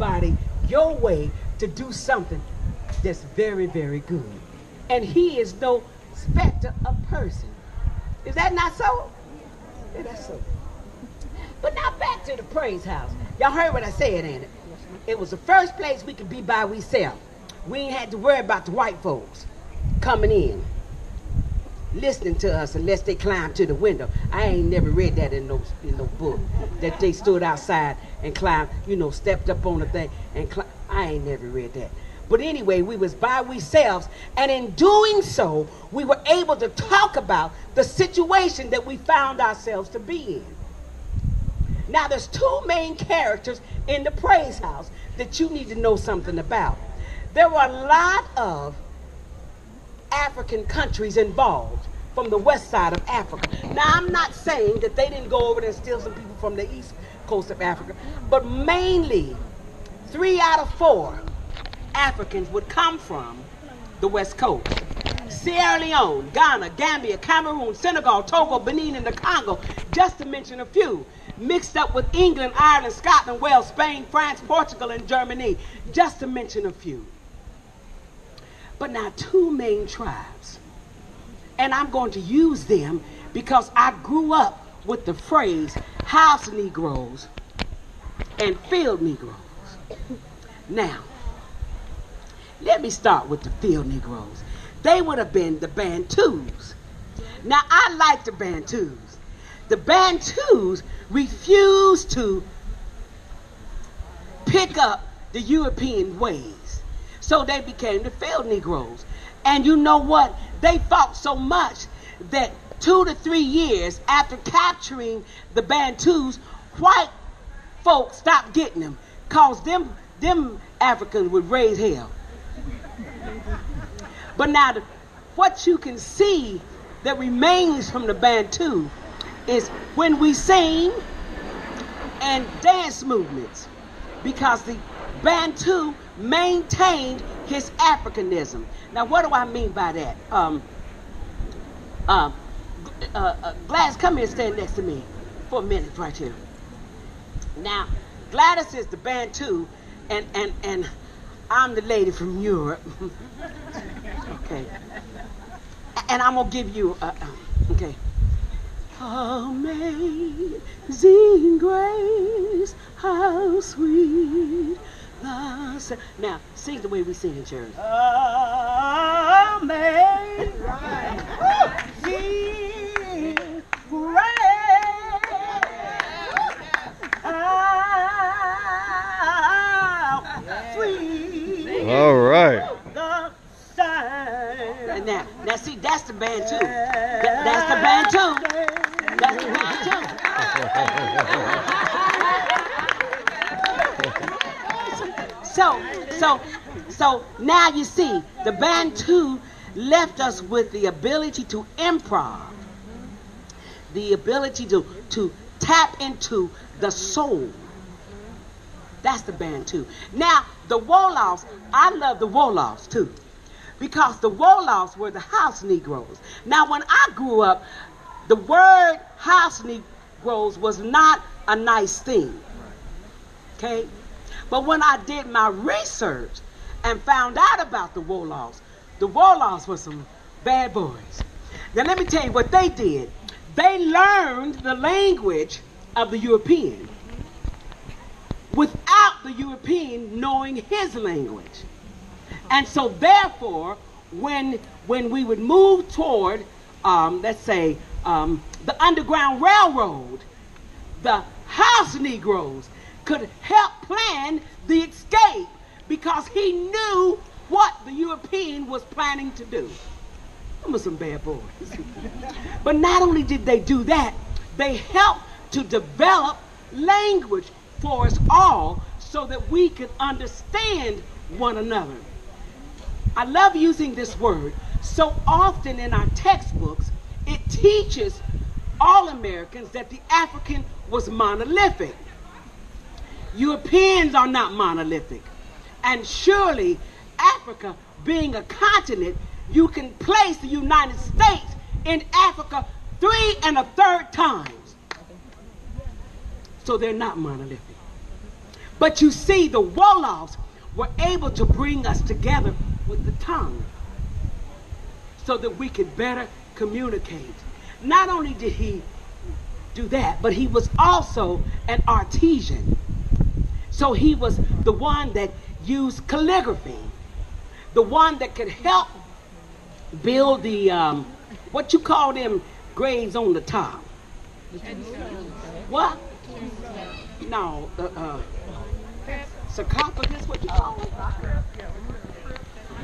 everybody your way to do something that's very, very good. And he is no respecter of person. Is that not so? Yeah, that's so. But now back to the praise house. Y'all heard what I said, ain't it? It was the first place we could be by ourselves. We ain't had to worry about the white folks coming in, listening to us unless they climbed to the window. I ain't never read that in no book, that they stood outside and climbed, stepped up on the thing and climbed. I ain't never read that. But anyway, we was by ourselves, and in doing so, we were able to talk about the situation that we found ourselves to be in. Now, there's two main characters in the praise house that you need to know something about. There were a lot of African countries involved from the west side of Africa. Now, I'm not saying that they didn't go over there and steal some people from the east coast of Africa, but mainly 3 out of 4 Africans would come from the west coast. Sierra Leone, Ghana, Gambia, Cameroon, Senegal, Togo, Benin, and the Congo, just to mention a few. Mixed up with England, Ireland, Scotland, Wales, Spain, France, Portugal, and Germany, just to mention a few. But now 2 main tribes, and I'm going to use them because I grew up with the phrase house Negroes and field Negroes. Now, let me start with the field Negroes. They would have been the Bantus. Now, I like the Bantus. The Bantus refused to pick up the European ways. So they became the field Negroes. And you know what? They fought so much that 2 to 3 years after capturing the Bantus, white folks stopped getting them, because them Africans would raise hell. But now, what you can see that remains from the Bantu is when we sing and dance movements, because the Bantu maintained his Africanism. Now, what do I mean by that? Gladys, come here and stand next to me for a minute right here. Now, Gladys is the Bantu, and I'm the lady from Europe. Okay. And I'm going to give you, okay. Amazing grace, how sweet the sound. Now, sing the way we sing in church. Amazing grace, how sweet. All right. The sound. Now see, that's the Bantu. That's the Bantu. That's the Bantu. So now you see, the Bantu left us with the ability to improv, the ability to tap into the soul. That's the Bantu. Now, the Wolofs, I love the Wolofs too, because the Wolofs were the house Negroes. Now, when I grew up, the word house Negroes was not a nice thing, okay? But when I did my research and found out about the Wolofs were some bad boys. Now, let me tell you what they did. They learned the language of the European without the European knowing his language. And so therefore, when we would move toward, let's say, the Underground Railroad, the house Negroes could help plan the escape because he knew what the European was planning to do. Them were some bad boys. But not only did they do that, they helped to develop language for us all so that we could understand one another. I love using this word. So often in our textbooks, it teaches all Americans that the African was monolithic. Europeans are not monolithic. And surely Africa, being a continent, you can place the United States in Africa 3 1/3 times. So they're not monolithic. But you see, the Wolofs were able to bring us together with the tongue so that we could better communicate. Not only did he do that, but he was also an artisan. So he was the one that used calligraphy, the one that could help build the, what you call them graves on the top? What? No, sarcophagus, what you call it?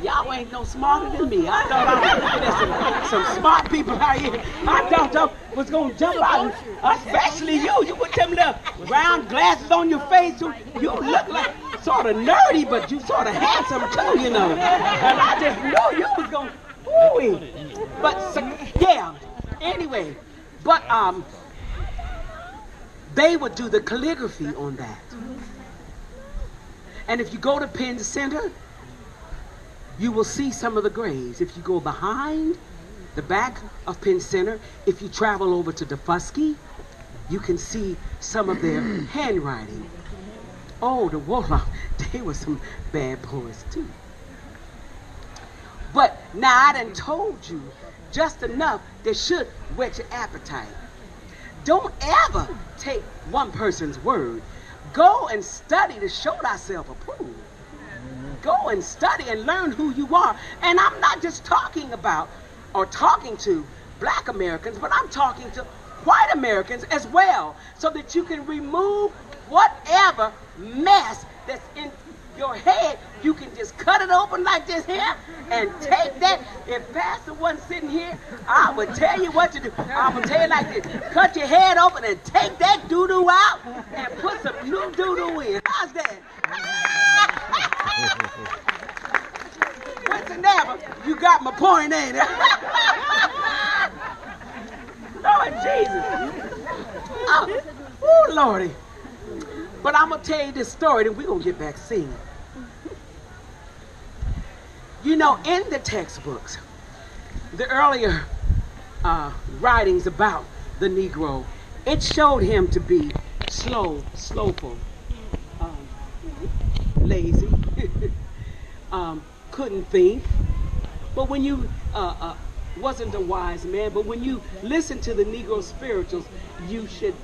Y'all ain't no smarter than me. I thought I was looking at some smart people out here. I thought I was going to jump out, especially you. You put them little round glasses on your face. You look like sort of nerdy, but you sort of handsome too, you know. And I just knew you was going to, but yeah, anyway. But they would do the calligraphy on that. And if you go to Penn Center, you will see some of the graves. If you go behind the back of Penn Center, if you travel over to Defusky, you can see some of their handwriting. Oh, the Wolofs, they were some bad boys too. But now I done told you just enough that should whet your appetite. Don't ever take one person's word. Go and study to show thyself approved. Go and study and learn who you are. And I'm not just talking about or talking to black Americans, but I'm talking to white Americans as well, so that you can remove whatever mess that's in your head. You can just cut it open like this here and take that. If Pastor wasn't sitting here, I would tell you what to do. I would tell you like this: cut your head open and take that doo-doo out and put some new doo-doo in. How's that? What's the never? You got my point, ain't it? Lord Jesus. Oh, Lordy. But I'm going to tell you this story, then we're going to get back singing. You know, in the textbooks, the earlier writings about the Negro, it showed him to be slowful, lazy, couldn't think. But when you wasn't a wise man, but when you listen to the Negro spirituals, you should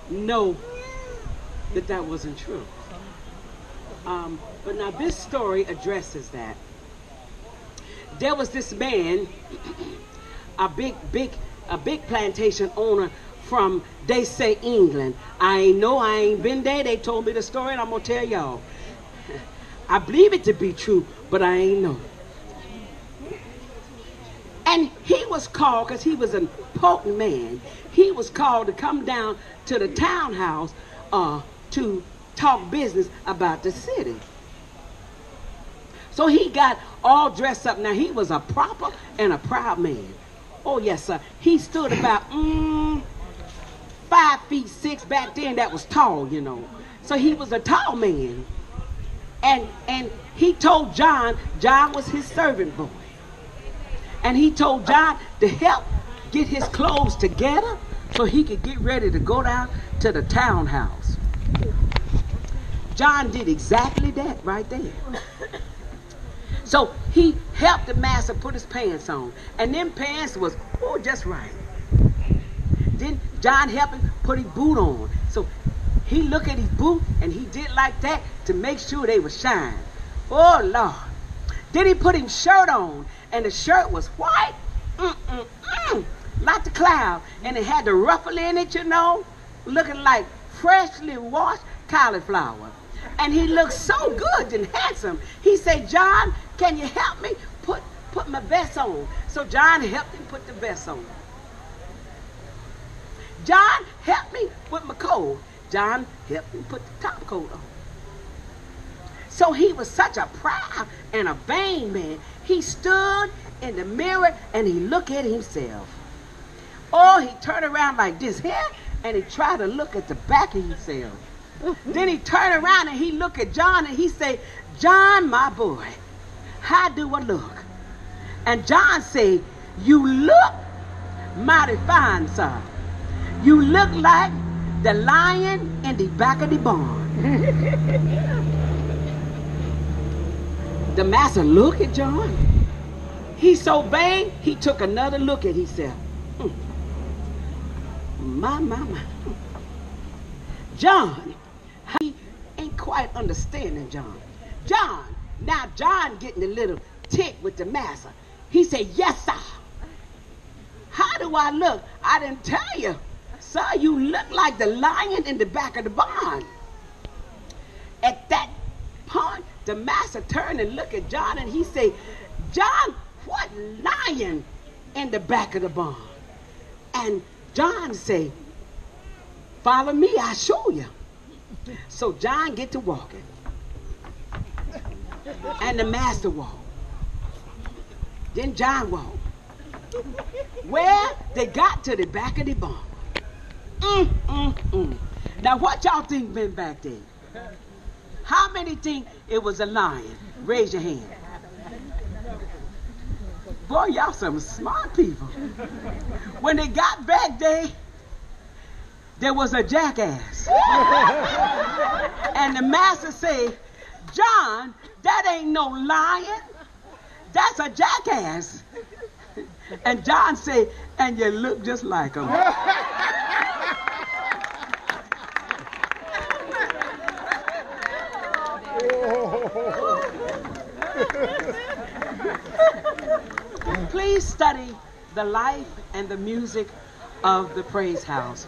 know that that wasn't true. But now this story addresses that. There was this man, a big plantation owner from, they say, England. I ain't been there. They told me the story, and I'm gonna tell y'all. I believe it to be true, but I ain't know. And he was called, because he was an important man, he was called to come down to the townhouse to talk business about the city. So he got all dressed up. Now, he was a proper and a proud man. Oh, yes, sir. He stood about 5'6" back then. That was tall, you know. So he was a tall man. And he told John was his servant boy. And he told John to help get his clothes together so he could get ready to go down to the townhouse. John did exactly that right there. So he helped the master put his pants on. And them pants was, just right. Then John helped him put his boot on. So he looked at his boot and he did like that to make sure they would shine. Oh, Lord. Then he put his shirt on, and the shirt was white, like the cloud. And it had the ruffle in it, you know, looking like freshly washed cauliflower. And he looked so good and handsome. He said, John, can you help me put my vest on? So John helped him put the vest on. John helped me with my coat. John helped him put the top coat on. So he was such a proud and a vain man. He stood in the mirror and he looked at himself. Oh, he turned around like this here and he tried to look at the back of himself. Then he turned around and he looked at John and he said, John, my boy, how do I look? And John said, you look mighty fine, sir. You look like the lion in the back of the barn. The master looked at John. He so vain, he took another look at himself. My. John, he ain't quite understanding John. Now John getting a little tick with the master. He said, yes, sir. How do I look? I didn't tell you. Sir, you look like the lion in the back of the barn. At that point, the master turned and looked at John and he said, John, what lion in the back of the barn? And John say, follow me, I'll show you. So John get to walking. And the master walked. Then John walked. Well, they got to the back of the barn. Now what y'all think been back there? How many think it was a lion? Raise your hand. Boy, y'all some smart people. When they got back there was a jackass. And the master said, John, that ain't no lion. That's a jackass. And John said, and you look just like him. Please study the life and the music of the Praise House.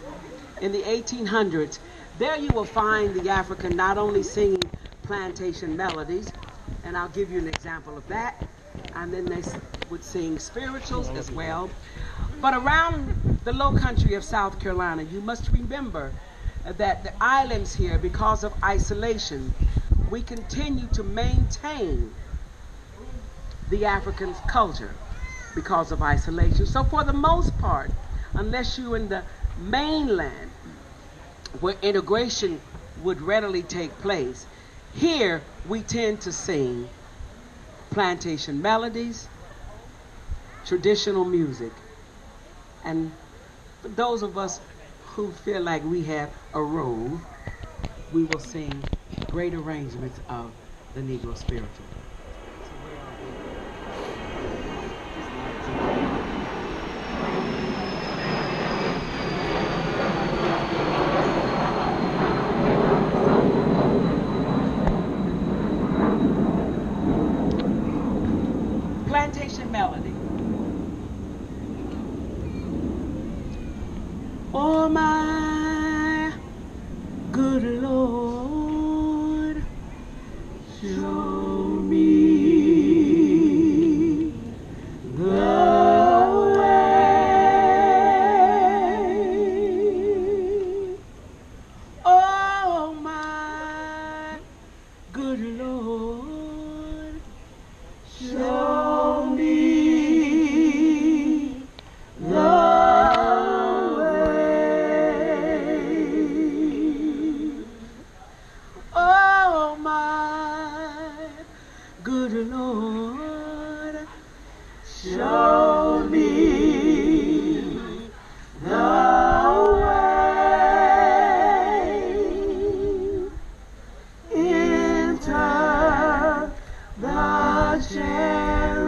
In the 1800s, there you will find the African not only singing plantation melodies, and I'll give you an example of that, and then they would sing spirituals as well. But around the low country of South Carolina, you must remember that the islands here, because of isolation, we continue to maintain the African culture because of isolation. So for the most part, unless you're in the mainland where integration would readily take place, here we tend to sing plantation melodies, traditional music. And for those of us who feel like we have a role, we will sing great arrangements of the Negro spiritual. Plantation melody. Oh my good Lord, show me the way. Oh my good Lord, show me the good Lord, show me the way. Enter the chariot,